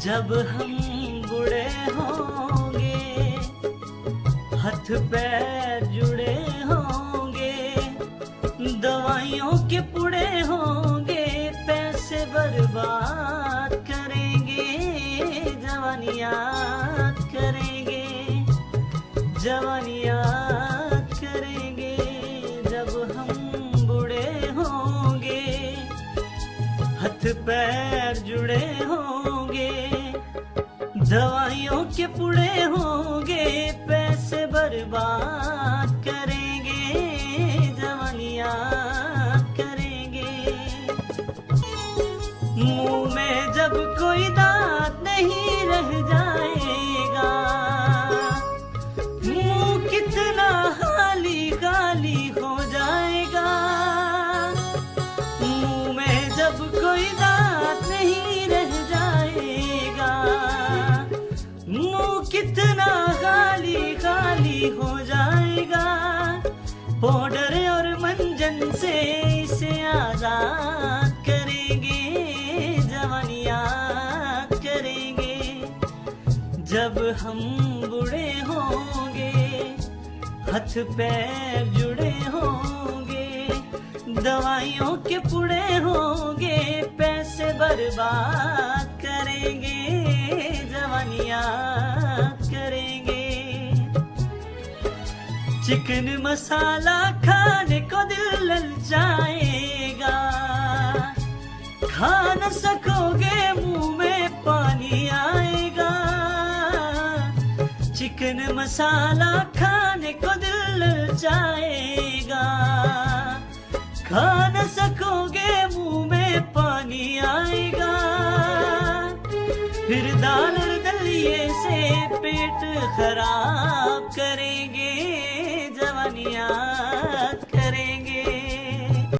जब हम बूढ़े होंगे, हाथ पैर जुड़े होंगे, दवाइयों के पुड़े होंगे, पैसे बर्बाद करेंगे, जवानी याद करेंगे, जवानी याद करेंगे। जब हम बूढ़े होंगे, हाथ पैर जुड़े होंगे, दवाइयों के पुड़े होंगे, पैसे बर्बाद करेंगे, जवानी याद करेंगे। मुंह में जब कोई दांत नहीं रह जाएगा, मुंह कितना खाली खाली हो जाएगा। मुंह में जब कोई दांत नहीं रह जाएगा, मुंह कितना खाली खाली हो जाएगा। पाउडर और मंजन से इसे आजाद करेंगे, जवानी याद करेंगे। जब हम बूढ़े होंगे, हाथ पैर जुड़े होंगे, दवाइयों के पुड़े होंगे, पैसे बर्बाद करेंगे, जवानी याद करेंगे। चिकन मसाला खाने को दिल ललचाएगा, खा न सकोगे मुंह में पानी आएगा। चिकन मसाला खाने को दिल ललचाएगा, खा न सकोगे मुंह में पानी आएगा। फिर दाल और दलिये से पेट खराब करेंगे, जवानी याद